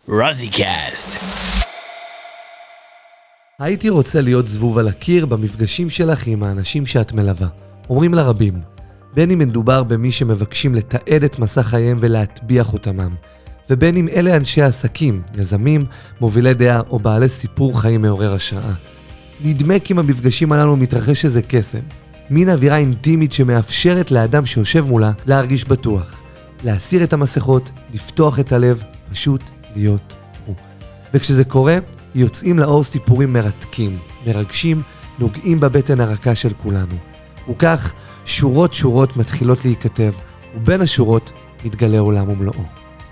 רזיקאסט. הייתי רוצה להיות זבוב על הקיר במפגשים שלך עם האנשים שאת מלווה. אומרים לרבים, בין אם מדובר במי שמבקשים לתעד את מסע חייהם ולהטביע חותמם, ובין אם אלה אנשי עסקים, יזמים, מובילי דעה או בעלי סיפור חיים מעורר השראה. נדמה כי במפגשים הללו מתרחש איזה קסם, מין אווירה אינטימית שמאפשרת לאדם שיושב מולה להרגיש בטוח, להסיר את המסכות, לפתוח את הלב, פשוט להיות הוא. וכשזה קורה, יוצאים לאור סיפורים מרתקים, מרגשים, נוגעים בבטן הרכה של כולנו. וכך שורות מתחילות להיכתב, ובין השורות מתגלה עולם ומלואו.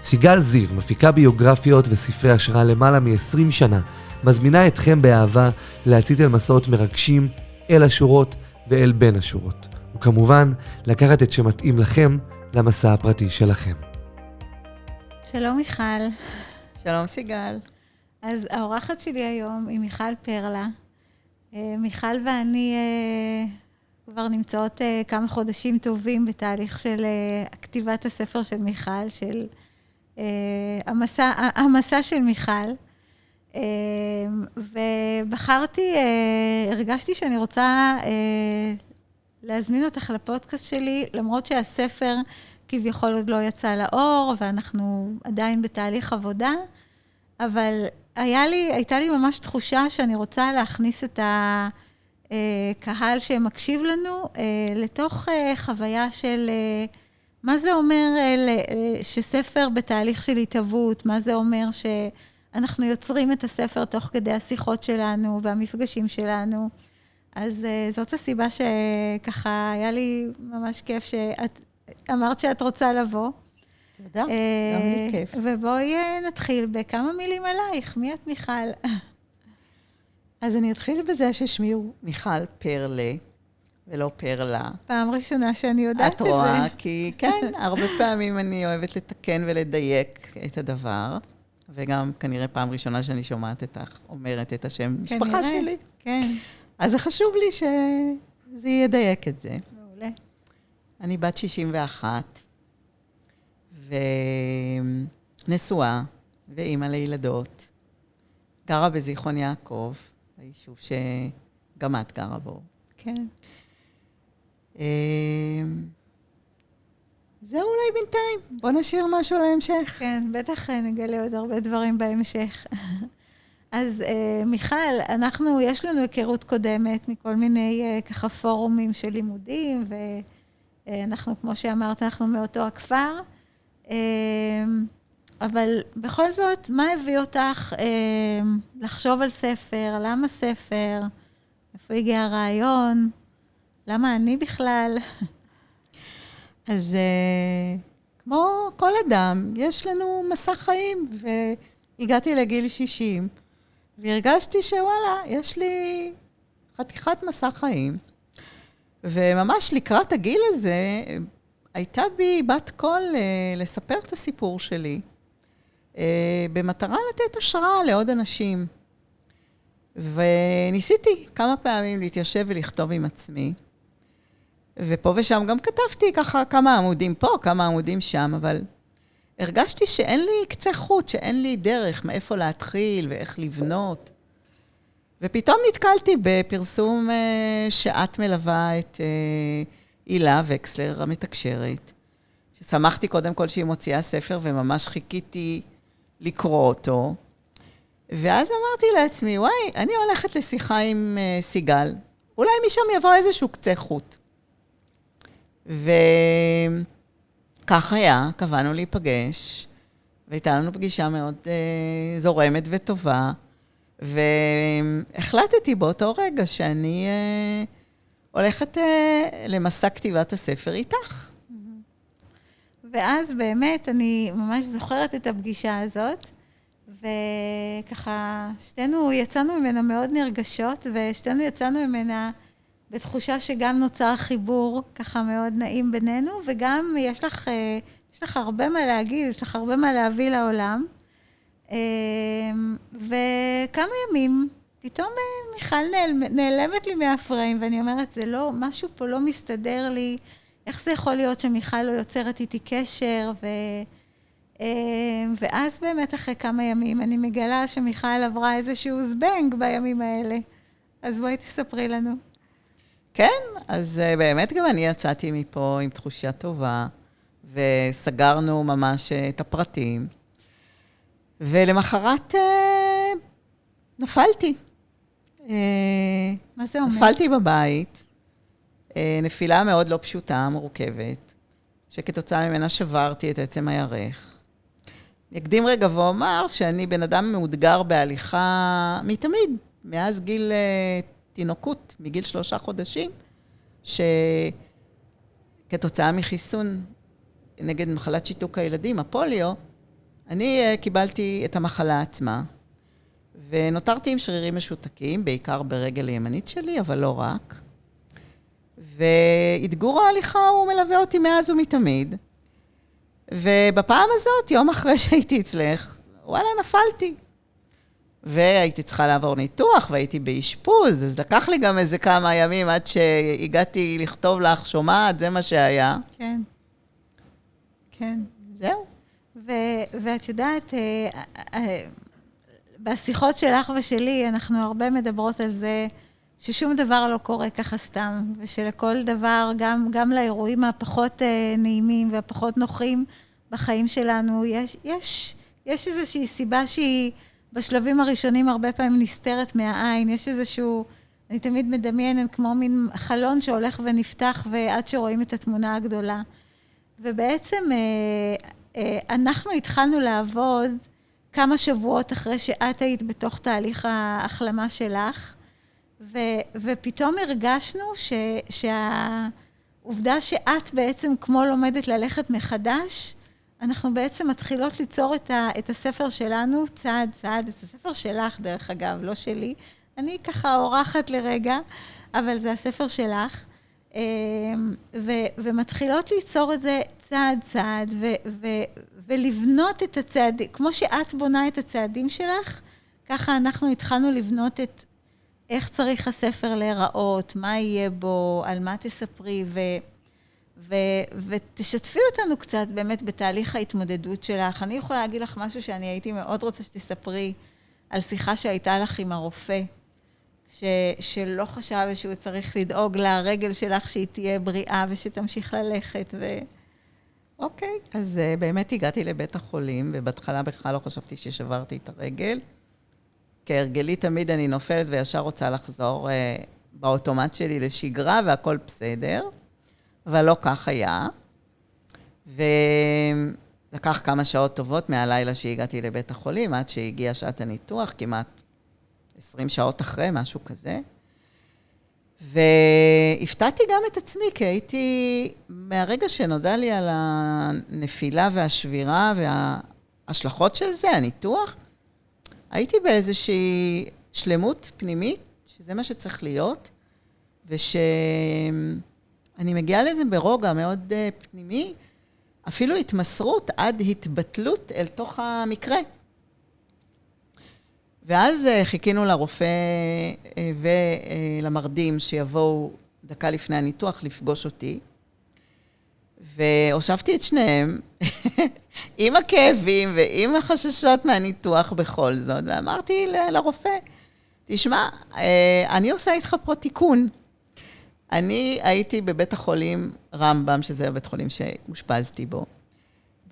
סיגל זיו, מפיקה ביוגרפיות וספרי השראה למעלה מ-20 שנה, מזמינה אתכם באהבה להציץ אל מסעות מרגשים, אל השורות ואל בין השורות. וכמובן, לקחת את שמתאים לכם למסע הפרטי שלכם. שלום מיכל. שלום סיגל. אז האורחת שלי היום היא מיכל פרלה. מיכל ואני כבר נמצאות כמה חודשים טובים בתהליך של כתיבת הספר של מיכל, של המסע של מיכל. הרגשתי שאני רוצה להזמין אותך לפודקאסט שלי, למרות שהספר כביכול עוד לא יצא לאור, ואנחנו עדיין בתהליך עבודה, אבל הייתה לי ממש תחושה שאני רוצה להכניס את הקהל שמקשיב לנו לתוך חוויה של מה זה אומר שספר בתהליך של התהוות, מה זה אומר שאנחנו יוצרים את הספר תוך כדי השיחות שלנו והמפגשים שלנו. אז זאת הסיבה שככה היה לי ממש כיף שאת אמרת שאת רוצה לבוא. תודה, גם לי כיף. ובואי נתחיל בכמה מילים עלייך. מי את מיכל? אז אני אתחיל בזה ששמי הוא מיכל פרלה, ולא פרלה. פעם ראשונה שאני יודעת את זה. את רואה, כי כן, הרבה פעמים אני אוהבת לתקן ולדייק את הדבר, וגם כנראה פעם ראשונה שאני שומעת אותך, אומרת את השם משפחה שלי. כן. אז זה חשוב לי שזה ידייק את זה. מעולה. אני בת 61, ונשואה, ואימא לילדות. גרה בזיכרון יעקב, היישוב שגם את גרה בו. כן. זהו אולי בינתיים. בוא נשאיר משהו להמשך. כן, בטח נגלה עוד הרבה דברים בהמשך. אז מיכל, יש לנו היכרות קודמת מכל מיני ככה פורומים של לימודים, ואנחנו, כמו שאמרת, אנחנו מאותו הכפר. אבל בכל זאת, מה הביא אותך לחשוב על ספר? למה ספר? איפה הגיע הרעיון? למה אני בכלל? אז כמו כל אדם, יש לנו מסע חיים, והגעתי לגיל 60, והרגשתי שוואלה, יש לי חתיכת מסע חיים. וממש לקראת הגיל הזה, הייתה בי בת קול לספר את הסיפור שלי, במטרה לתת השראה לעוד אנשים. וניסיתי כמה פעמים להתיישב ולכתוב עם עצמי, ופה ושם גם כתבתי ככה כמה עמודים פה, כמה עמודים שם, אבל הרגשתי שאין לי קצה חוט, שאין לי דרך מאיפה להתחיל ואיך לבנות. ופתאום נתקלתי בפרסום שאת מלווה את הילה וקסלר, המתקשרת, ששמחתי קודם כל שהיא מוציאה ספר, וממש חיכיתי לקרוא אותו. ואז אמרתי לעצמי, וואי, אני הולכת לשיחה עם סיגל, אולי משם יבוא איזשהו קצה חוט. וכך היה, קבענו להיפגש, והייתה לנו פגישה מאוד זורמת וטובה, והחלטתי באותו רגע שאני הולכת למסע כתיבת הספר איתך. ואז באמת אני ממש זוכרת את הפגישה הזאת, וככה שתינו יצאנו ממנה מאוד נרגשות, ושתינו יצאנו ממנה בתחושה שגם נוצר חיבור ככה מאוד נעים בינינו, וגם יש לך הרבה מה להגיד, יש לך הרבה מה להביא לעולם. וכמה ימים, פתאום מיכל נעלמת לי מהפריים, ואני אומרת, זה לא, משהו פה לא מסתדר לי, איך זה יכול להיות שמיכל לא יוצרת איתי קשר, ואז באמת אחרי כמה ימים אני מגלה שמיכל עברה איזשהו זבנג בימים האלה. אז בואי תספרי לנו. כן, אז באמת גם אני יצאתי מפה עם תחושה טובה, וסגרנו ממש את הפרטים. ולמחרת נפלתי. מה זה אומר? נפלתי בבית, נפילה מאוד לא פשוטה, מורכבת, שכתוצאה ממנה שברתי את עצם הירך. נקדים רגע ואומר שאני בן אדם מאותגר בהליכה מתמיד, מאז גיל תינוקות, מגיל 3 חודשים, שכתוצאה מחיסון נגד מחלת שיתוק הילדים, הפוליו, אני קיבלתי את המחלה עצמה, ונותרתי עם שרירים משותקים, בעיקר ברגל הימנית שלי, אבל לא רק. והתגור ההליכה הוא מלווה אותי מאז ומתמיד. ובפעם הזאת, יום אחרי שהייתי אצלך, וואלה, נפלתי. והייתי צריכה לעבור ניתוח, והייתי באשפוז, אז לקח לי גם איזה כמה ימים עד שהגעתי לכתוב לך, שומעת, זה מה שהיה. כן. כן. זהו. ואת יודעת, בשיחות שלך ושלי, אנחנו הרבה מדברות על זה, ששום דבר לא קורה ככה סתם, ושלכל דבר, גם לאירועים הפחות נעימים והפחות נוחים בחיים שלנו, יש איזושהי סיבה שהיא בשלבים הראשונים הרבה פעמים נסתרת מהעין, יש איזשהו, אני תמיד מדמיינת כמו מין חלון שהולך ונפתח ועד שרואים את התמונה הגדולה. ובעצם אנחנו התחלנו לעבוד כמה שבועות אחרי שאת היית בתוך תהליך ההחלמה שלך, ופתאום הרגשנו שהעובדה שאת בעצם כמו לומדת ללכת מחדש, אנחנו בעצם מתחילות ליצור את הספר שלנו צעד צעד, את הספר שלך דרך אגב, לא שלי. אני ככה אורחת לרגע, אבל זה הספר שלך. ומתחילות ליצור את זה צעד צעד, ולבנות את הצעדים, כמו שאת בונה את הצעדים שלך, ככה אנחנו התחלנו לבנות את איך צריך הספר להיראות, מה יהיה בו, על מה תספרי, ותשתפי אותנו קצת באמת בתהליך ההתמודדות שלך. אני יכולה להגיד לך משהו שאני הייתי מאוד רוצה שתספרי על שיחה שהייתה לך עם הרופא, שלא חשב שהוא צריך לדאוג לרגל שלך שהיא תהיה בריאה ושתמשיך ללכת. אוקיי, אז באמת הגעתי לבית החולים, ובהתחלה בכלל לא חשבתי ששברתי את הרגל. כהרגלי תמיד אני נופלת וישר רוצה לחזור באוטומט שלי לשגרה, והכל בסדר, אבל לא כך היה. ולקח כמה שעות טובות מהלילה שהגעתי לבית החולים, עד שהגיעה שעת הניתוח, כמעט 20 שעות אחרי, משהו כזה. והפתעתי גם את עצמי, כי הייתי, מהרגע שנודע לי על הנפילה והשבירה וההשלכות של זה, הניתוח, הייתי באיזושהי שלמות פנימית, שזה מה שצריך להיות, ושאני מגיעה לזה ברוגע מאוד פנימי, אפילו התמסרות עד התבטלות אל תוך המקרה. ואז חיכינו לרופא ולמרדים שיבואו דקה לפני הניתוח לפגוש אותי, והושבתי את שניהם עם הכאבים ועם החששות מהניתוח בכל זאת, ואמרתי לרופא, תשמע, אני עושה איתך פה תיקון. אני הייתי בבית החולים רמב"ם, שזה הבית חולים שהושפזתי בו.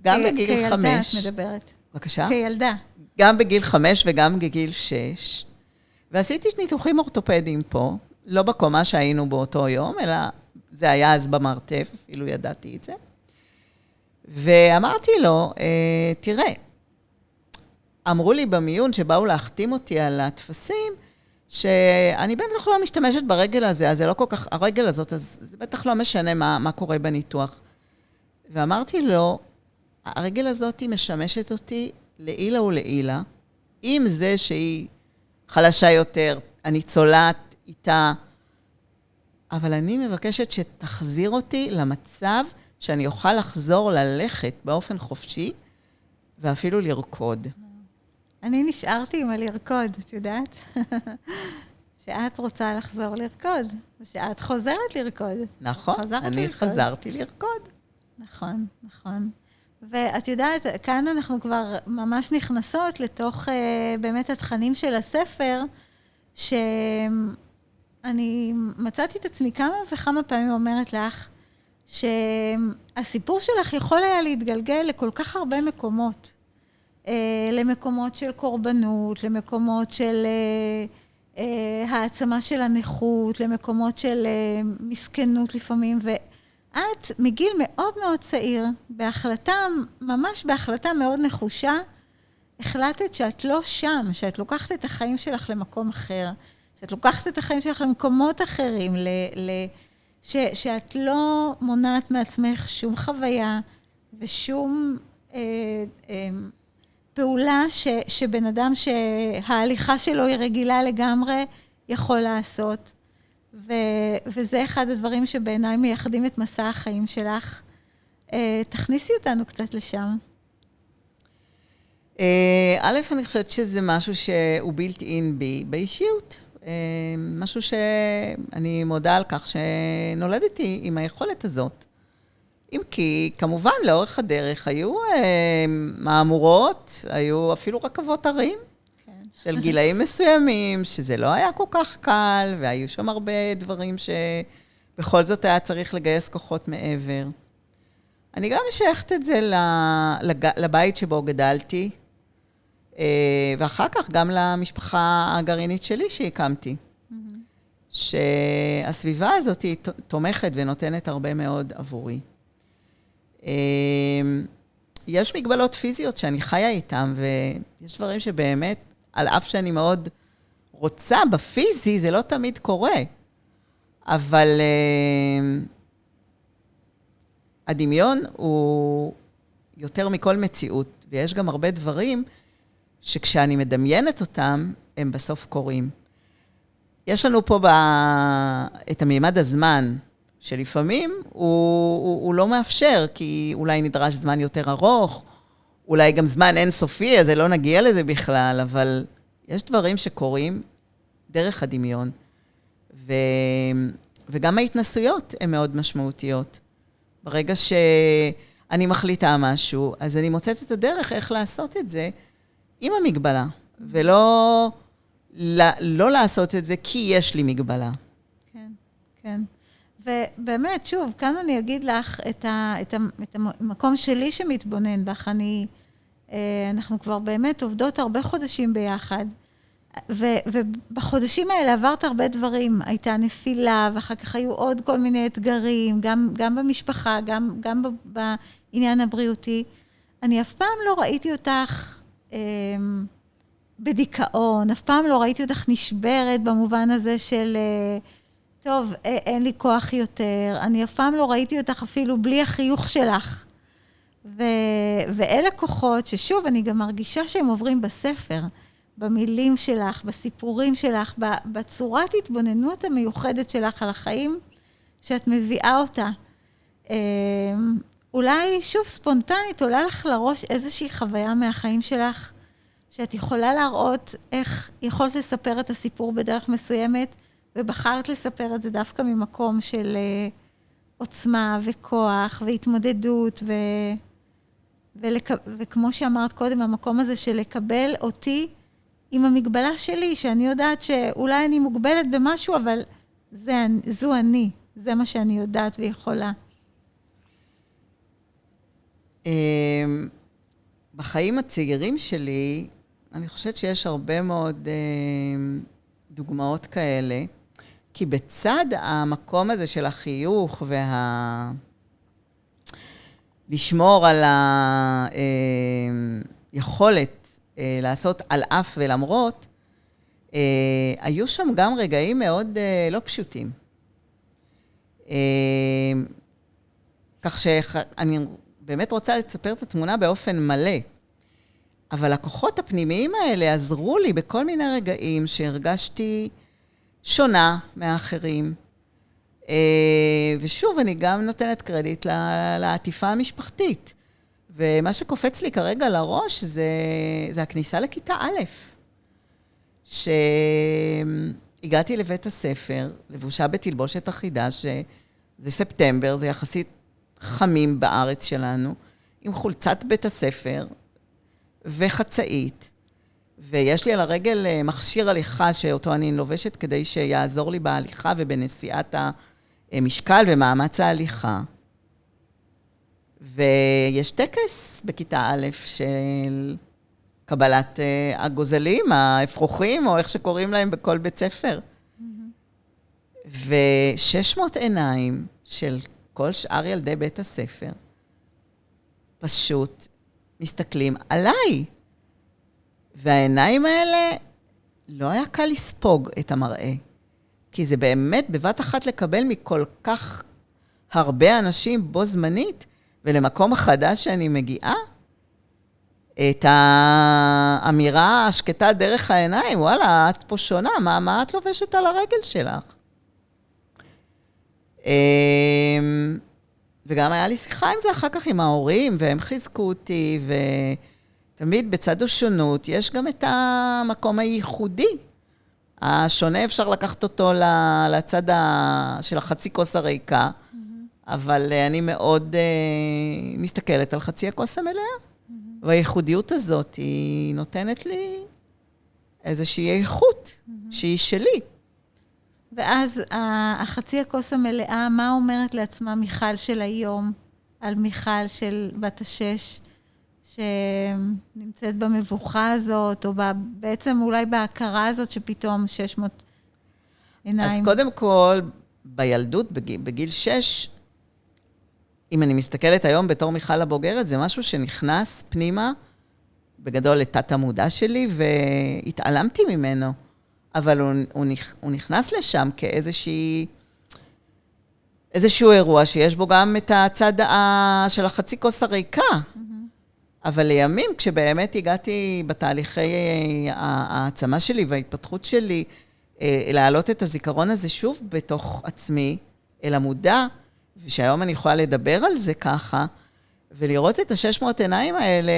גם בגיל 5. כילדה את מדברת. בבקשה? כילדה. גם בגיל 5 וגם בגיל 6. ועשיתי ניתוחים אורתופדיים פה, לא בקומה שהיינו באותו יום, אלא זה היה אז במרתף, אפילו ידעתי את זה. ואמרתי לו, תראה, אמרו לי במיון שבאו להחתים אותי על התפסים, שאני בטח לא משתמשת ברגל הזה, אז זה לא כל כך, הרגל הזאת, אז זה בטח לא משנה מה קורה בניתוח. ואמרתי לו, הרגל הזאת היא משמשת אותי לעילה ולעילה, עם זה שהיא חלשה יותר, אני צולעת איתה, אבל אני מבקשת שתחזיר אותי למצב שאני אוכל לחזור ללכת באופן חופשי, ואפילו לרקוד. אני נשארתי עם הלרקוד, את יודעת? שאת רוצה לחזור לרקוד, ושאת חוזרת לרקוד. נכון, אני חזרתי לרקוד. נכון, נכון. ואת יודעת, כאן אנחנו כבר ממש נכנסות לתוך באמת התכנים של הספר, שאני מצאתי את עצמי כמה וכמה פעמים אומרת לך, שהסיפור שלך יכול היה להתגלגל לכל כך הרבה מקומות. למקומות של קורבנות, למקומות של העצמה של הנכות, למקומות של מסכנות לפעמים, ואת מגיל מאוד מאוד צעיר, ממש בהחלטה מאוד נחושה, החלטת שאת לא שם, שאת לוקחת את החיים שלך למקום אחר, שאת לוקחת את החיים שלך למקומות אחרים, שאת לא מונעת מעצמך שום חוויה ושום פעולה שבן אדם שההליכה שלו היא רגילה לגמרי יכול לעשות. וזה אחד הדברים שבעיניי מייחדים את מסע החיים שלך. תכניסי אותנו קצת לשם. א', אני חושבת שזה משהו שהוא built in בי, באישיות. משהו שאני מודה על כך שנולדתי עם היכולת הזאת. אם כי, כמובן, לאורך הדרך היו מאמורות, היו אפילו רכבות הרים, כן. של גילאים מסוימים, שזה לא היה כל כך קל, והיו שם הרבה דברים שבכל זאת היה צריך לגייס כוחות מעבר. אני גם משייכת את זה לבית שבו גדלתי, ואחר כך גם למשפחה הגרעינית שלי שהקמתי. שהסביבה הזאת היא תומכת ונותנת הרבה מאוד עבורי. יש מגבלות פיזיות שאני חיה איתן, ויש דברים שבאמת, על אף שאני מאוד רוצה בפיזי, זה לא תמיד קורה. אבל הדמיון הוא יותר מכל מציאות, ויש גם הרבה דברים שכשאני מדמיינת אותם, הם בסוף קורים. יש לנו פה את המימד הזמן, שלפעמים הוא לא מאפשר, כי אולי נדרש זמן יותר ארוך, אולי גם זמן אינסופי, אז לא נגיע לזה בכלל, אבל יש דברים שקורים דרך הדמיון, וגם ההתנסויות הן מאוד משמעותיות. ברגע שאני מחליטה משהו, אז אני מוצאת את הדרך איך לעשות את זה עם המגבלה, ולא לא לעשות את זה כי יש לי מגבלה. כן, כן. ובאמת, שוב, כאן אני אגיד לך את המקום שלי שמתבונן בך. אנחנו כבר באמת עובדות הרבה חודשים ביחד, ובחודשים האלה עברת הרבה דברים. הייתה נפילה, ואחר כך היו עוד כל מיני אתגרים, גם במשפחה, גם בעניין הבריאותי. אני אף פעם לא ראיתי אותך בדיכאון, אף פעם לא ראיתי אותך נשברת במובן הזה של טוב, אין לי כוח יותר. אני אף פעם לא ראיתי אותך אפילו בלי החיוך שלך. ואלה כוחות ששוב, אני גם מרגישה שהם עוברים בספר, במילים שלך, בסיפורים שלך, בצורת התבוננות המיוחדת שלך על החיים, שאת מביאה אותה. אולי שוב ספונטנית עולה לך לראש איזושהי חוויה מהחיים שלך, שאת יכולה להראות איך יכולת לספר את הסיפור בדרך מסוימת, ובחרת לספר את זה דווקא ממקום של עוצמה וכוח והתמודדות, וכמו שאמרת קודם, המקום הזה של לקבל אותי עם המגבלה שלי, שאני יודעת שאולי אני מוגבלת במשהו, אבל זו אני, זה מה שאני יודעת ויכולה. בחיים הצעירים שלי, אני חושבת שיש הרבה מאוד דוגמאות כאלה, כי בצד המקום הזה של החיוך לשמור על היכולת לעשות על אף ולמרות, היו שם גם רגעים מאוד לא פשוטים. כך שאני באמת רוצה לספר את התמונה באופן מלא, אבל הכוחות הפנימיים האלה עזרו לי בכל מיני רגעים שהרגשתי שונה מאחרים. ושוב, אני גם נותנת קרדיט לעטיפה המשפחתית. ומה שקופץ לי כרגע לראש זה הכניסה לכיתה א', שהגעתי לבית הספר, לבושה בתלבושת אחידה, שזה ספטמבר, זה יחסית חמים בארץ שלנו, עם חולצת בית הספר וחצאית, ויש לי על הרגל מכשיר הליכה שאותו אני לובשת כדי שיעזור לי בהליכה ובנשיאת המשקל ומאמץ ההליכה. ויש טקס בכיתה א' של קבלת הגוזלים, האפרוחים, או איך שקוראים להם בכל בית ספר. ו600 עיניים של כל שאר ילדי בית הספר פשוט מסתכלים עליי. והעיניים האלה לא היה קל לספוג את המראה. כי זה באמת בבת אחת לקבל מכל כך הרבה אנשים בו זמנית, ולמקום החדש שאני מגיעה, את האמירה השקטה דרך העיניים, וואלה, את פה שונה, מה את לובשת על הרגל שלך? וגם היה לי שיחה עם זה אחר כך עם ההורים, והם חיזקו אותי, ותמיד בצד השונות יש גם את המקום הייחודי. השונה אפשר לקחת אותו לצד של החצי כוס הריקה, אבל אני מאוד מסתכלת על חצי הכוס המלאה. והייחודיות הזאת היא נותנת לי איזושהי איכות שהיא שלי. ואז החצי הכוס המלאה, מה אומרת לעצמה מיכל של היום, על מיכל של בת 6, שנמצאת במבוכה הזאת, או בעצם אולי בהכרה הזאת שפתאום 600 עיניים? אז קודם כל, בילדות, בגיל 6, אם אני מסתכלת היום בתור מיכל הבוגרת, זה משהו שנכנס פנימה, בגדול לתת המודע שלי, והתעלמתי ממנו. אבל הוא נכנס לשם איזשהו אירוע שיש בו גם את הצד של החצי כוס הריקה. אבל לימים, כשבאמת הגעתי בתהליכי העצמה שלי וההתפתחות שלי, להעלות את הזיכרון הזה שוב בתוך עצמי, אל המודע, ושהיום אני יכולה לדבר על זה ככה, ולראות את 600 עיניים האלה,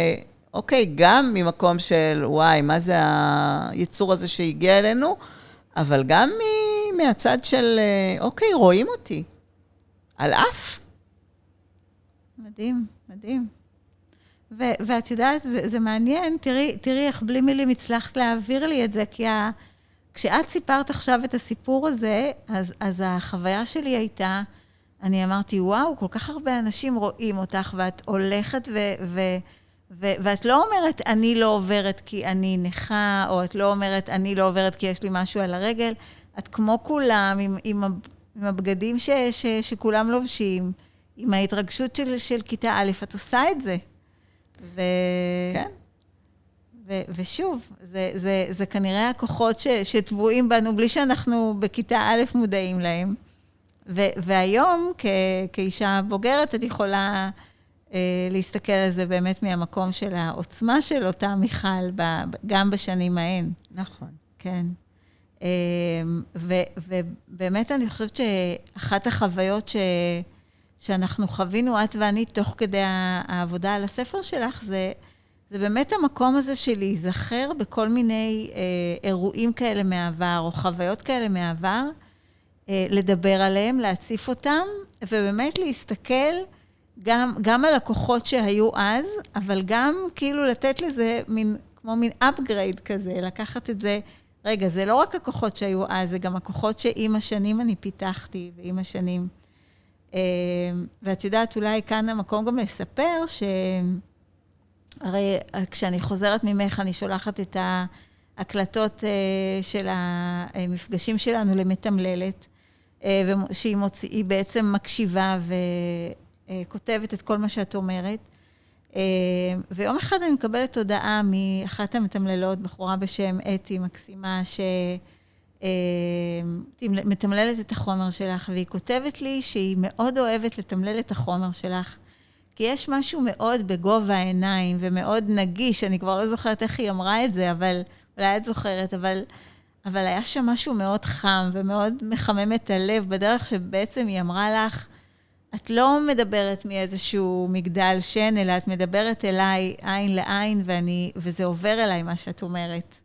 אוקיי, גם ממקום של, וואי, מה זה היצור הזה שהגיע אלינו, אבל גם מהצד של, אוקיי, רואים אותי. על אף. מדהים, מדהים. ואת יודעת, זה מעניין, תראי איך בלי מילים הצלחת להעביר לי את זה, כי כשאת סיפרת עכשיו את הסיפור הזה, אז החוויה שלי הייתה, אני אמרתי, וואו, כל כך הרבה אנשים רואים אותך, ואת הולכת ואת לא אומרת, אני לא עוברת כי אני נכה, או את לא אומרת, אני לא עוברת כי יש לי משהו על הרגל. את כמו כולם, עם הבגדים שכולם לובשים, עם ההתרגשות של כיתה א', את עושה את זה. כן. ושוב, זה כנראה הכוחות שטבועים בנו, בלי שאנחנו בכיתה א' מודעים להם. והיום, כאישה בוגרת, את יכולה להסתכל על זה באמת מהמקום של העוצמה של אותה מיכל, גם בשנים ההן. נכון. כן. ובאמת אני חושבת שאחת החוויות שאנחנו חווינו, את ואני, תוך כדי העבודה על הספר שלך, זה באמת המקום הזה של להיזכר בכל מיני אירועים כאלה מהעבר, או חוויות כאלה מהעבר, לדבר עליהם, להציף אותם, ובאמת להסתכל גם על הכוחות שהיו אז, אבל גם כאילו לתת לזה כמו מין upgrade כזה, לקחת את זה, רגע, זה לא רק הכוחות שהיו אז, זה גם הכוחות שעם השנים אני פיתחתי, ועם השנים. ואת יודעת, אולי כאן המקום גם לספר, הרי כשאני חוזרת ממך, אני שולחת את ההקלטות של המפגשים שלנו למתמללת, שהיא בעצם מקשיבה וכותבת את כל מה שאת אומרת. ויום אחד אני מקבלת הודעה מאחת המתמללות, בחורה בשם אתי מקסימה, שמתמללת את החומר שלך, והיא כותבת לי שהיא מאוד אוהבת לתמלל את החומר שלך, כי יש משהו מאוד בגובה העיניים, ומאוד נגיש, אני כבר לא זוכרת איך היא אמרה את זה, אבל אולי את זוכרת, אבל היה שם משהו מאוד חם, ומאוד מחמם את הלב, בדרך שבעצם היא אמרה לך, את לא מדברת מאיזשהו מגדל שן, אלא את מדברת אליי עין לעין, וזה עובר אליי מה שאת אומרת.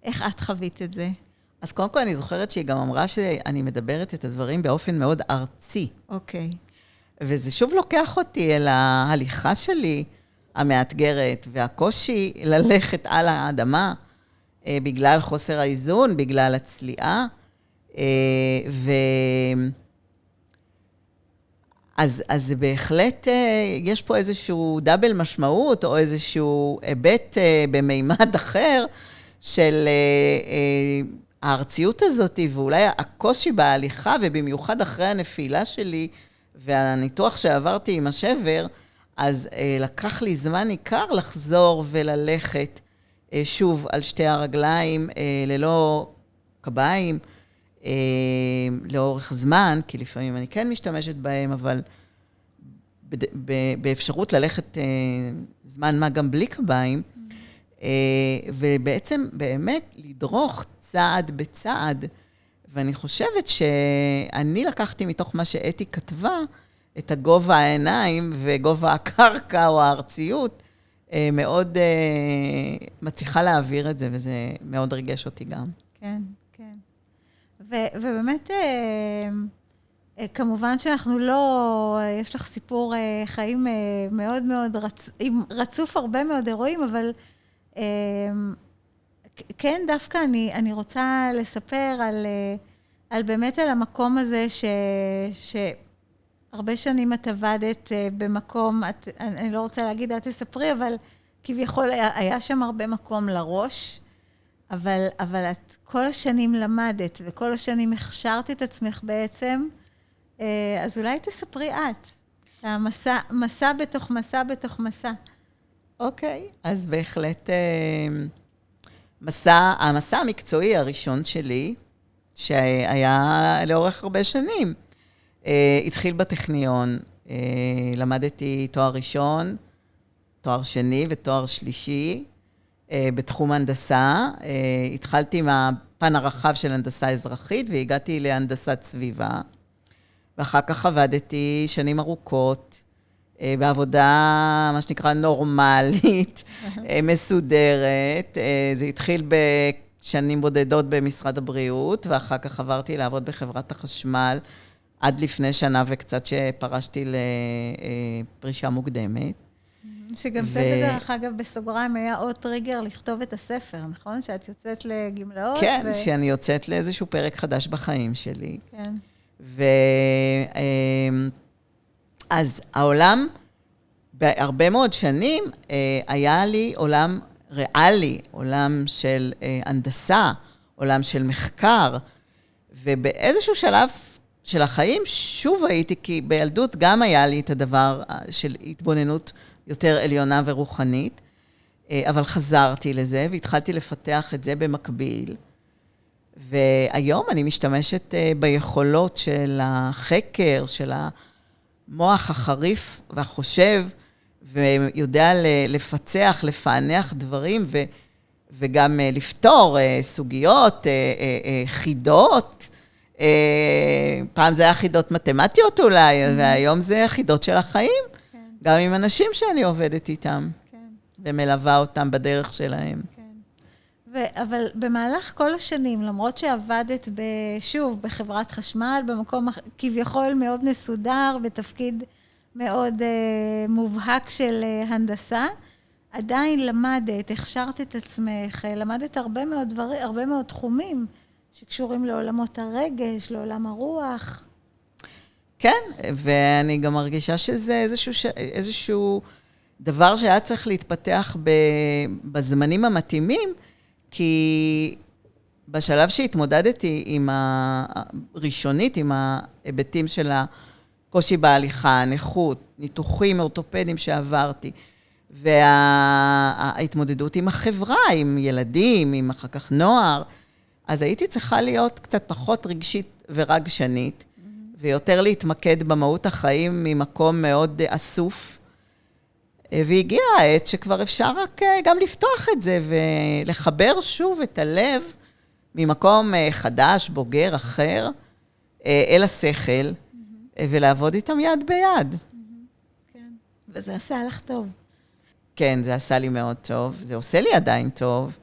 איך את חווית את זה? אז קודם כל אני זוכרת שהיא גם אמרה שאני מדברת את הדברים באופן מאוד ארצי. אוקיי. וזה שוב לוקח אותי אל ההליכה שלי, המאתגרת והקושי ללכת על האדמה, בגלל חוסר האיזון, בגלל הצליעה, אז בהחלט יש פה איזשהו דאבל משמעות, או איזשהו היבט במימד אחר, של הארציות הזאת, ואולי הקושי בהליכה, ובמיוחד אחרי הנפילה שלי, והניתוח שעברתי עם השבר, אז לקח לי זמן ניכר לחזור וללכת שוב על שתי הרגליים, ללא קביים, לאורך זמן, כי לפעמים אני כן משתמשת בהם, אבל באפשרות ללכת זמן מה גם בלי קביים, ובעצם באמת לדרוך צעד בצעד, ואני חושבת שאני לקחתי מתוך מה שאתי כתבה, את הגובה העיניים וגובה הקרקע או הארציות, מאוד מצליחה להעביר את זה, וזה מאוד ריגש אותי גם. כן, כן. ובאמת, כמובן שאנחנו לא, יש לך סיפור חיים מאוד מאוד רצוף הרבה מאוד אירועים, אבל כן, דווקא אני רוצה לספר על באמת על המקום הזה שהרבה שנים את עבדת במקום, אני לא רוצה להגיד, את תספרי, אבל כביכול היה שם הרבה מקום לראש, אבל את כל השנים למדת, וכל השנים הכשרת את עצמך בעצם, אז אולי תספרי את, המסע בתוך מסע בתוך מסע. אוקיי, אז בהחלט המסע המקצועי הראשון שלי, שהיה לאורך הרבה שנים, התחיל בטכניון, למדתי תואר ראשון, תואר שני ותואר שלישי, בתחום הנדסה. התחלתי עם הפן הרחב של הנדסה אזרחית, והגעתי להנדסת סביבה. ואחר כך עבדתי שנים ארוכות, בעבודה, מה שנקרא, נורמלית, מסודרת. זה התחיל בשנים בודדות במשרד הבריאות, ואחר כך עברתי לעבוד בחברת החשמל, עד לפני שנה וקצת שפרשתי לפרישה מוקדמת. שגם זה בדרך אגב בסוגריים היה עוד טריגר לכתוב את הספר, נכון? שאת יוצאת לגמלאות. כן, שאני יוצאת לאיזשהו פרק חדש בחיים שלי. כן. אז העולם, בהרבה מאוד שנים, היה לי עולם ריאלי, עולם של הנדסה, עולם של מחקר, ובאיזשהו שלב של החיים, שוב הייתי, כי בילדות גם היה לי את הדבר של התבוננות יותר עליונה ורוחנית, אבל חזרתי לזה, והתחלתי לפתח את זה במקביל, והיום אני משתמשת ביכולות של החקר, של המוח החריף והחושב, ויודע לפצח, לפענח דברים, וגם לפתור סוגיות, חידות. פעם זה היה חידות מתמטיות אולי, והיום זה חידות של החיים, גם עם אנשים שאני עובדת איתם, ומלווה אותם בדרך שלהם. אבל במהלך כל השנים, למרות שעבדת שוב בחברת חשמל, במקום כביכול מאוד מסודר, בתפקיד מאוד מובהק של הנדסה, עדיין למדת, הכשרת את עצמך, למדת הרבה מאוד דברים, הרבה מאוד תחומים שקשורים לעולמות הרגש, לעולם הרוח. כן, ואני גם מרגישה שזה איזשהו דבר שהיה צריך להתפתח בזמנים המתאימים, כי בשלב שהתמודדתי עם הראשונית, עם ההיבטים של הקושי בהליכה, הנכות, ניתוחים אורתופדיים שעברתי, וההתמודדות עם החברה, עם ילדים, עם אחר כך נוער, אז הייתי צריכה להיות קצת פחות רגשית ורגשנית, ויותר להתמקד במהות החיים ממקום מאוד אסוף, והגיעה העת שכבר אפשר רק גם לפתוח את זה, ולחבר שוב את הלב ממקום חדש, בוגר, אחר, אל השכל, ולעבוד איתם יד ביד. כן, וזה עשה לך טוב. כן, זה עשה לי מאוד טוב, זה עושה לי עדיין טוב.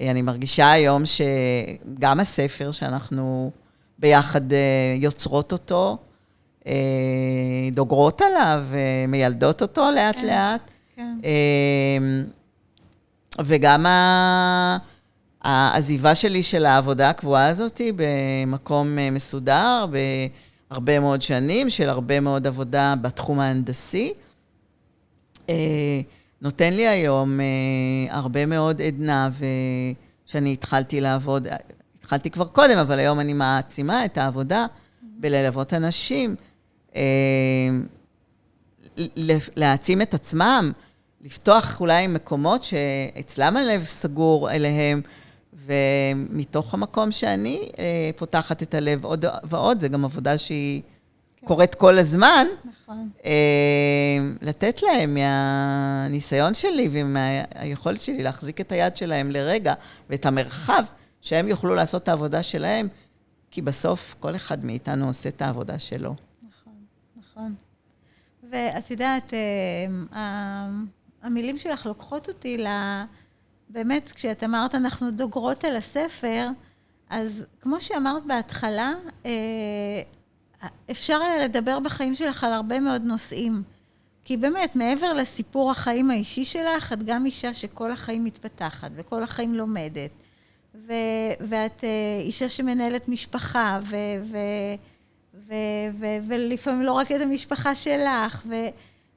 אני מרגישה היום שגם הספר שאנחנו ביחד יוצרות אותו, דוגרות עליו, מיילדות אותו לאט לאט. כן. וגם העזיבה שלי של העבודה הקבועה הזאת במקום מסודר, בהרבה מאוד שנים, של הרבה מאוד עבודה בתחום ההנדסי, נותן לי היום הרבה מאוד עדנה, ושאני התחלתי לעבוד, התחלתי כבר קודם, אבל היום אני מעצימה את העבודה בללוות אנשים, להעצים את עצמם, לפתוח אולי מקומות שאצלם הלב סגור אליהם, ומתוך המקום שאני פותחת את הלב עוד ועוד, זה גם עבודה שהיא קורית כל הזמן, נכון. לתת להם מהניסיון שלי ומהיכולת שלי להחזיק את היד שלהם לרגע, ואת המרחב שהם יוכלו לעשות את העבודה שלהם, כי בסוף כל אחד מאיתנו עושה את העבודה שלו. נכון, נכון. ואת יודעת, המילים שלך לוקחות אותי באמת, כשאת אמרת, אנחנו דוגרות על הספר, אז כמו שאמרת בהתחלה, אפשר היה לדבר בחיים שלך על הרבה מאוד נושאים. כי באמת, מעבר לסיפור החיים האישי שלך, את גם אישה שכל החיים מתפתחת, וכל החיים לומדת. ואת אישה שמנהלת משפחה, ולפעמים לא רק את המשפחה שלך,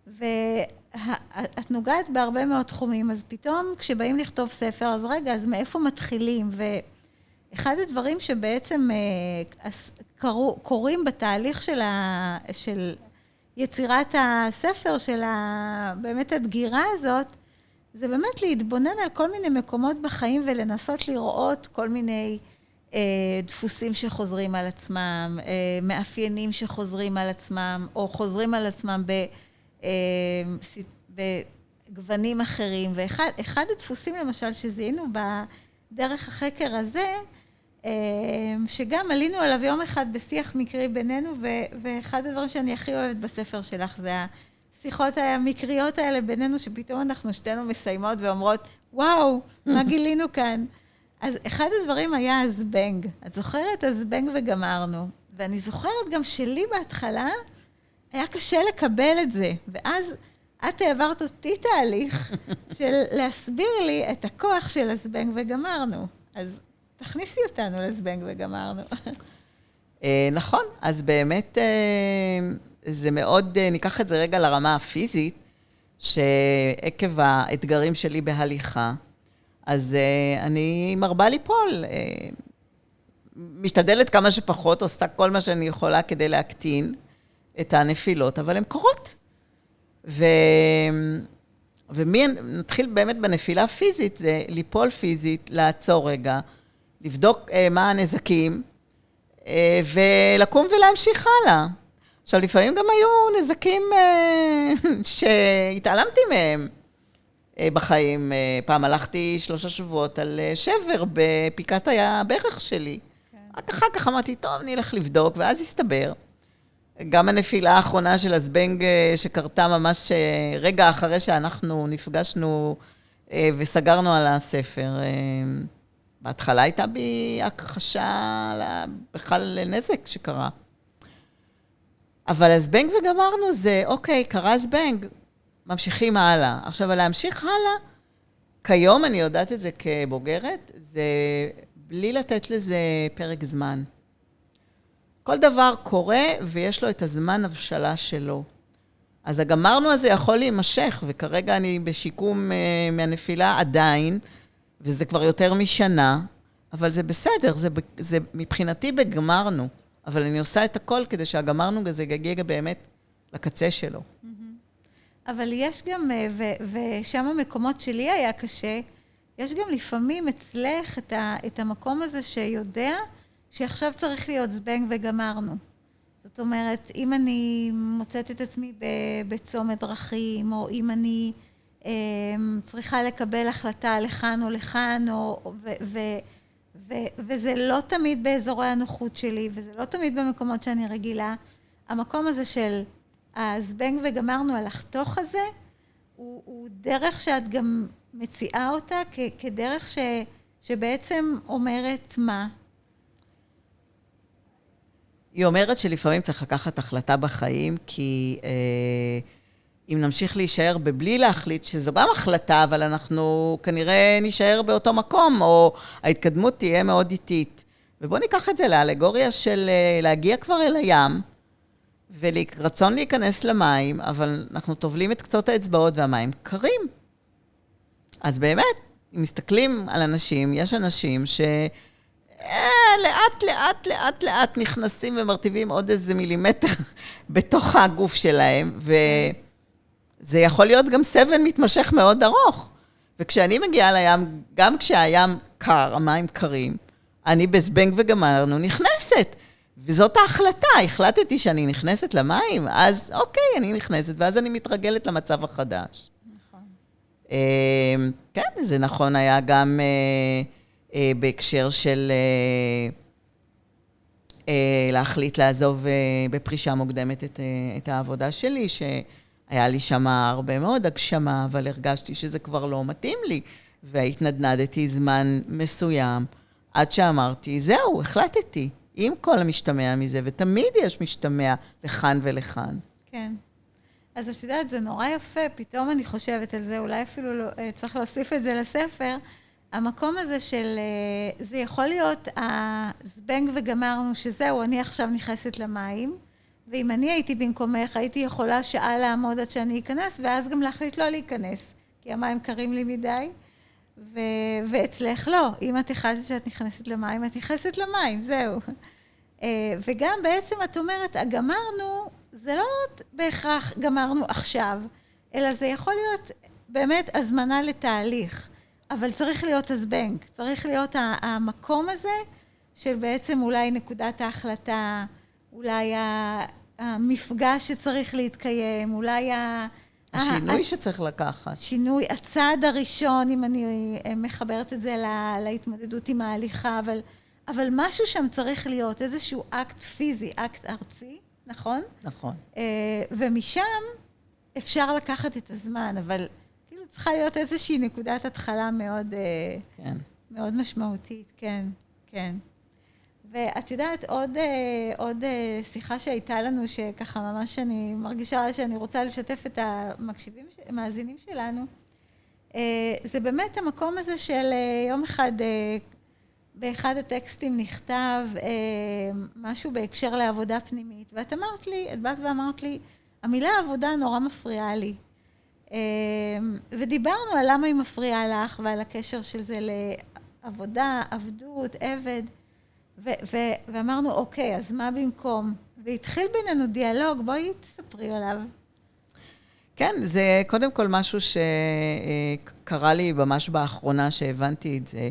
ואת נוגעת בהרבה מאוד תחומים, אז פתאום כשבאים לכתוב ספר, אז רגע, אז מאיפה מתחילים? ואחד הדברים שבעצם קורים בתהליך של יצירת הספר, של באמת הדגירה הזאת, זה באמת להתבונן על כל מיני מקומות בחיים ולנסות לראות כל מיני דפוסים שחוזרים על עצמם, מאפיינים שחוזרים על עצמם, או חוזרים על עצמם בגוונים אחרים. ואחד הדפוסים למשל שזיהינו בדרך החקר הזה, שגם עלינו עליו יום אחד בשיח מקרי בינינו, ואחד הדברים שאני הכי אוהבת בספר שלך זה השיחות המקריות האלה בינינו, שפתאום אנחנו שתינו מסיימות ואומרות, וואו, מה גילינו כאן? אז אחד הדברים היה הזבנג. את זוכרת? הזבנג וגמרנו. ואני זוכרת גם שלי בהתחלה, היה קשה לקבל את זה. ואז את העברת אותי תהליך של להסביר לי את הכוח של הזבנג וגמרנו. אז תכניסי אותנו לזבנג וגמרנו. נכון, אז באמת זה מאוד, ניקח את זה רגע לרמה הפיזית, שעקב האתגרים שלי בהליכה, אז אני מרבה ליפול, משתדלת כמה שפחות, עושה כל מה שאני יכולה כדי להקטין את הנפילות, אבל הן קורות. נתחיל באמת בנפילה פיזית, זה ליפול פיזית, לעצור רגע, לבדוק מה הנזקים, ולקום ולהמשיך הלאה. עכשיו, לפעמים גם היו נזקים שהתעלמתי מהם בחיים. פעם הלכתי 3 שבועות על שבר בפיקת הברך שלי. רק אחר כך אמרתי, טוב, אני אלך לבדוק, ואז הסתבר. גם הנפילה האחרונה של הזבנג שקרתה ממש רגע אחרי שאנחנו נפגשנו וסגרנו על הספר. בהתחלה הייתה בי הכחשה בכלל נזק שקרה. אבל הזבנג וגמרנו זה, אוקיי, קרה זבנג, ממשיכים הלאה. עכשיו, להמשיך הלאה, כיום אני יודעת את זה כבוגרת, זה בלי לתת לזה פרק זמן. כל דבר קורה ויש לו את הזמן הבשלה שלו. אז הגמרנו הזה יכול להימשך, וכרגע אני בשיקום מהנפילה עדיין, וזה כבר יותר משנה, אבל זה בסדר, זה מבחינתי בגמרנו, אבל אני עושה את הכל כדי שהגמרנו הזה יגיע באמת לקצה שלו. אבל יש גם, ושם המקומות שלי היה קשה, יש גם לפעמים אצלך את המקום הזה שיודע שעכשיו צריך להיות זבנג וגמרנו. זאת אומרת, אם אני מוצאת את עצמי בצומת דרכים, או אם אני צריכה לקבל החלטה לכאן או לכאן, וזה לא תמיד באזורי הנוחות שלי, וזה לא תמיד במקומות שאני רגילה, המקום הזה של הזבנג וגמרנו על החתוך הזה, הוא דרך שאת גם מציעה אותה כדרך שבעצם אומרת מה? היא אומרת שלפעמים צריך לקחת החלטה בחיים, כי אם נמשיך להישאר בבלי להחליט, שזו גם החלטה, אבל אנחנו כנראה נשאר באותו מקום, או ההתקדמות תהיה מאוד איטית. ובואו ניקח את זה לאלגוריה של להגיע כבר אל הים, ורצון להיכנס למים, אבל אנחנו טובלים את קצות האצבעות והמים קרים. אז באמת, אם מסתכלים על אנשים, יש אנשים לאט נכנסים ומרטיבים עוד איזה מילימטר בתוך הגוף שלהם, וזה יכול להיות גם סבל מתמשך מאוד ארוך. וכשאני מגיעה לים, גם כשהים קר, המים קרים, אני בזבנג וגמרנו נכנסת. וזאת ההחלטה, החלטתי שאני נכנסת למים, אז אוקיי, אני נכנסת, ואז אני מתרגלת למצב החדש. נכון. כן, זה נכון היה גם בהקשר של להחליט לעזוב בפרישה מוקדמת את העבודה שלי, שהיה לי שם הרבה מאוד הגשמה, אבל הרגשתי שזה כבר לא מתאים לי, והתנדנדתי זמן מסוים, עד שאמרתי, זהו, החלטתי. עם כל המשתמע מזה, ותמיד יש משתמע לכאן ולכאן. כן. אז את יודעת, זה נורא יפה, פתאום אני חושבת על זה, אולי אפילו לא, צריך להוסיף את זה לספר, המקום הזה של, זה יכול להיות הזבנג וגמרנו, שזהו, אני עכשיו נכנסת למים, ואם אני הייתי במקומך, הייתי יכולה שעה לעמוד עד שאני אכנס, ואז גם להחליט לא להיכנס, כי המים קרים לי מדי, ואצלך לא, אם את החלטת שאת נכנסת למים, את נכנסת למים, זהו. וגם בעצם את אומרת, הגמרנו, זה לא בהכרח גמרנו עכשיו, אלא זה יכול להיות באמת הזמנה לתהליך, אבל צריך להיות הזבנג, צריך להיות המקום הזה, של בעצם אולי נקודת ההחלטה, אולי המפגש שצריך להתקיים, אולי השינוי שצריך לקחת. שינוי, הצעד הראשון, אם אני מחברת את זה להתמודדות עם ההליכה, אבל משהו שם צריך להיות, איזשהו אקט פיזי, אקט ארצי, נכון? נכון. ומשם אפשר לקחת את הזמן, אבל כאילו צריכה להיות איזושהי נקודת התחלה מאוד, כן. מאוד משמעותית, כן, כן. ואת יודעת, עוד שיחה שהייתה לנו, שככה ממש אני מרגישה שאני רוצה לשתף את המאזינים שלנו, זה באמת המקום הזה של יום אחד, באחד הטקסטים נכתב משהו בהקשר לעבודה פנימית, ואת אמרת לי, את באת ואמרת לי, המילה עבודה נורא מפריעה לי. ודיברנו על למה היא מפריעה לך, ועל הקשר של זה לעבודה, עבדות, עבד, ואמרנו, אוקיי, אז מה במקום? והתחיל בינינו דיאלוג, בואי תספרי עליו. כן, זה קודם כל משהו שקרה לי ממש באחרונה שהבנתי את זה,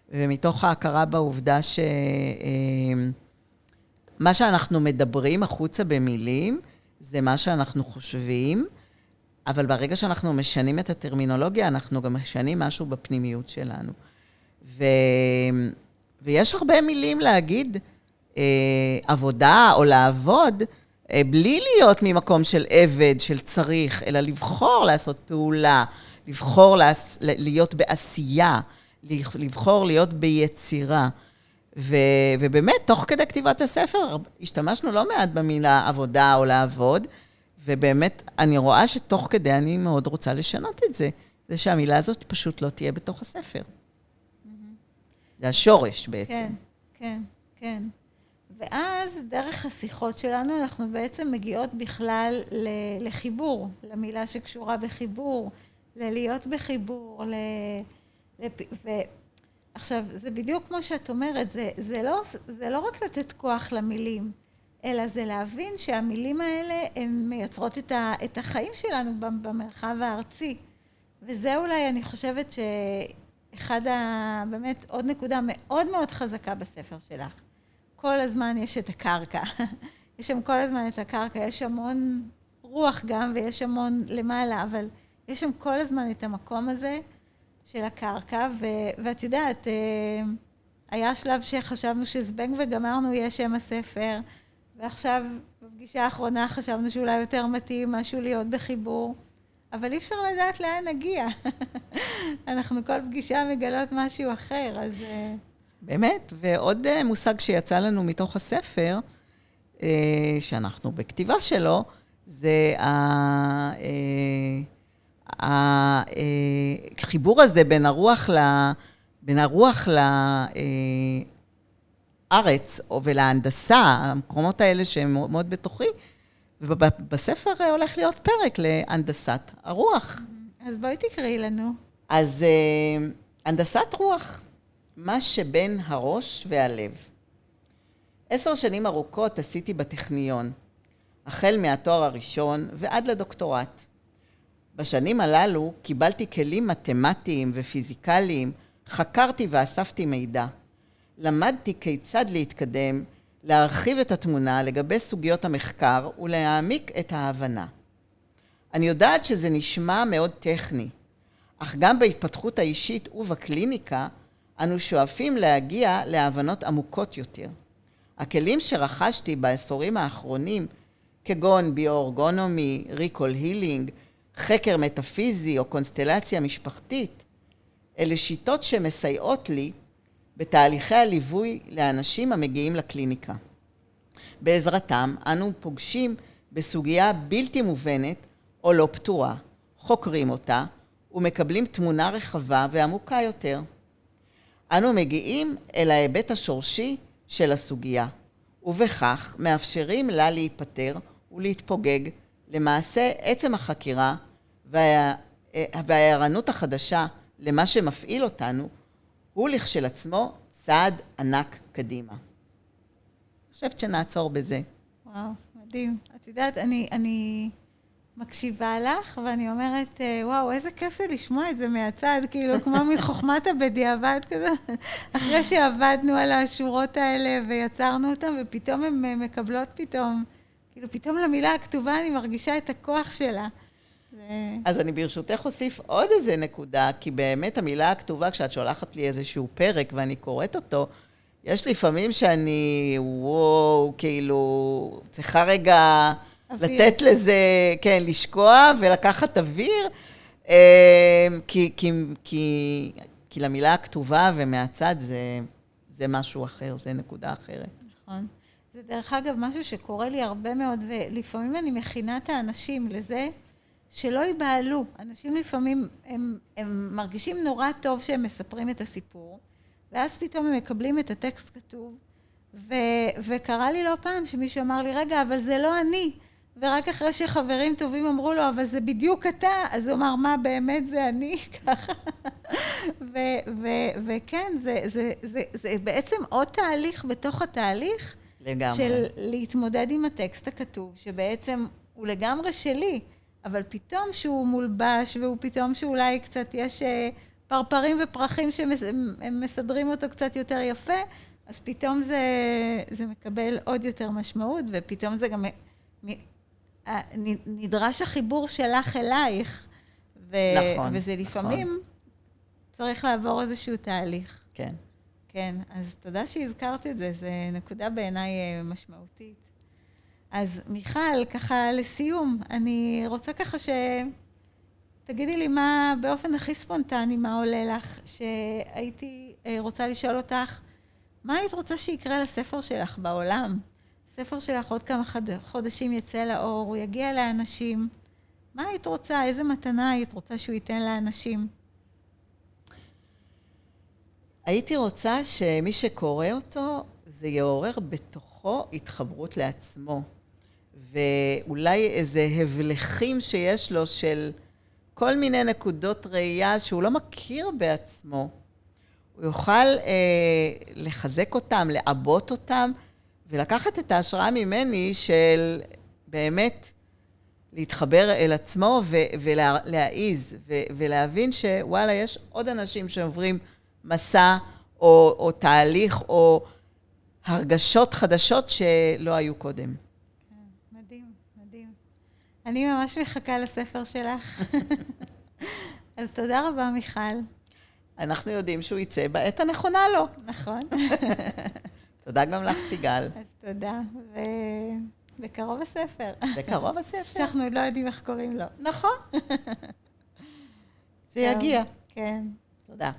ומתוך ההכרה בעובדה מה שאנחנו מדברים החוצה במילים, זה מה שאנחנו חושבים, אבל ברגע שאנחנו משנים את הטרמינולוגיה, אנחנו גם משנים משהו בפנימיות שלנו. ויש הרבה מילים להגיד עבודה או לעבוד, בלי להיות ממקום של עבד, של צריך, אלא לבחור לעשות פעולה, לבחור להיות בעשייה, לבחור להיות ביצירה. ובאמת, תוך כדי כתיבת הספר, השתמשנו לא מעט במילה עבודה או לעבוד, ובאמת, אני רואה שתוך כדי אני מאוד רוצה לשנות את זה, זה שהמילה הזאת פשוט לא תהיה בתוך הספר. זה השורש בעצם. כן, כן, כן. ואז דרך השיחות שלנו אנחנו בעצם מגיעות בכלל לחיבור, למילה שקשורה בחיבור, ללהיות בחיבור, עכשיו, זה בדיוק כמו שאת אומרת, זה לא רק לתת כוח למילים, אלא זה להבין שהמילים האלה הן מייצרות את החיים שלנו במרחב הארצי. וזה אולי, אני חושבת באמת עוד נקודה מאוד מאוד חזקה בספר שלך. כל הזמן יש את הקרקע. יש שם כל הזמן את הקרקע, יש המון רוח גם ויש המון למעלה, אבל יש שם כל הזמן את המקום הזה של הקרקע, ואת יודעת, היה שלב שחשבנו שזבנג וגמרנו יהיה שם הספר, ועכשיו בפגישה האחרונה חשבנו שאולי יותר מתאים משהו להיות בחיבור, אבל אי אפשר לדעת לאן נגיע. אנחנו כל פגישה מגלות משהו אחר, אז... באמת, ועוד מושג שיצא לנו מתוך הספר, שאנחנו בכתיבה שלו, זה החיבור הזה בין הרוח לארץ ולהנדסה, המקומות האלה שהם מאוד בתוכי, ובספר הולך להיות פרק להנדסת הרוח. אז בואי תקראי לנו. אז הנדסת רוח, מה שבין הראש והלב. 10 שנים ארוכות עשיתי בטכניון, החל מהתואר הראשון ועד לדוקטורט. בשנים הללו קיבלתי כלים מתמטיים ופיזיקליים, חקרתי ואספתי מידע. למדתי כיצד להתקדם, להרחיב את התמונה לגבי סוגיות המחקר ולהעמיק את ההבנה. אני יודעת שזה נשמע מאוד טכני, אך גם בהתפתחות האישית ובקליניקה, אנו שואפים להגיע להבנות עמוקות יותר. הכלים שרכשתי בעשורים האחרונים, כגון ביואורגונומי, ריקול הילינג, חקר מטאפיזי או קונסטלציה משפחתית, אלה שיטות שמסייעות לי בתהליכי הליווי לאנשים המגיעים לקליניקה. בעזרתם אנו פוגשים בסוגיה בלתי מובנת או לא פתורה, חוקרים אותה ומקבלים תמונה רחבה ועמוקה יותר. אנו מגיעים אל ההיבט השורשי של הסוגיה, ובכך מאפשרים לה להיפטר ולהתפוגג. למעשה עצם החקירה והערנות החדשה למה שמפעיל אותנו, הוא לכשלעצמו צעד ענק קדימה. אני חושבת שנעצור בזה. וואו, מדהים. את יודעת, אני מקשיבה לך, ואני אומרת, וואו, איזה כיף זה לשמוע את זה מהצד, כאילו, כמו מין חוכמת הבדיעבד כזה, אחרי שעבדנו על השורות האלה ויצרנו אותם, ופתאום הן מקבלות כאילו, פתאום למילה הכתובה אני מרגישה את הכוח שלה. אז אני ברשותך אוסיף עוד איזה נקודה, כי באמת המילה הכתובה, כשאת שולחת לי איזשהו פרק ואני קוראת אותו, יש לפעמים שאני, כאילו, צריכה רגע לתת לזה, כן, לשקוע ולקחת אוויר, כי למילה הכתובה ומהצד זה משהו אחר, זה נקודה אחרת. נכון. זה דרך אגב משהו שקורה לי הרבה מאוד, ולפעמים אני מכינה את האנשים לזה, שלא ייבהלו. אנשים לפעמים, הם מרגישים נורא טוב שהם מספרים את הסיפור, ואז פתאום הם מקבלים את הטקסט כתוב, וקרה לי לא פעם שמישהו אמר לי, רגע, אבל זה לא אני. ורק אחרי שחברים טובים אמרו לו, אבל זה בדיוק אתה, אז הוא אמר, מה, באמת זה אני? ככה. וכן, זה בעצם עוד תהליך בתוך התהליך, לגמרי. של להתמודד עם הטקסט הכתוב, שבעצם הוא לגמרי שלי, אבל פתאום שהוא מולבש, והוא פתאום שאולי קצת יש פרפרים ופרחים שמסדרים אותו קצת יותר יפה, אז פתאום זה מקבל עוד יותר משמעות, ופתאום זה גם נדרש החיבור שלך אלייך, נכון, וזה לפעמים צריך לעבור איזשהו תהליך. כן. כן, אז תודה שהזכרת את זה, זה נקודה בעיניי משמעותית. אז מיכל, ככה לסיום, אני רוצה ככה תגידי לי מה באופן הכי ספונטני, מה עולה לך, שהייתי רוצה לשאול אותך, מה היית רוצה שיקרה לספר שלך בעולם? ספר שלך עוד כמה חודשים יצא לאור, הוא יגיע לאנשים. מה היית רוצה, איזה מתנה היית רוצה שהוא ייתן לאנשים? הייתי רוצה שמי שקורא אותו, זה יעורר בתוכו התחברות לעצמו. ואולי איזה הבלחים שיש לו של כל מיני נקודות ראייה שהוא לא מכיר בעצמו. הוא יוכל לחזק אותם, לעבות אותם, ולקחת את ההשראה ממני של באמת להתחבר אל עצמו ולהעיז, ולהבין שוואלה, יש עוד אנשים שעוברים מסע או תהליך או הרגשות חדשות שלא היו קודם. מדהים, מדהים. אני ממש מחכה לספר שלך. אז תודה רבה, מיכל. אנחנו יודעים שהוא יצא בעת הנכונה לו. נכון. תודה גם לך, סיגל. אז תודה, ובקרוב הספר. בקרוב הספר. שאנחנו עוד לא יודעים איך קוראים לו. נכון. זה יגיע. כן. תודה.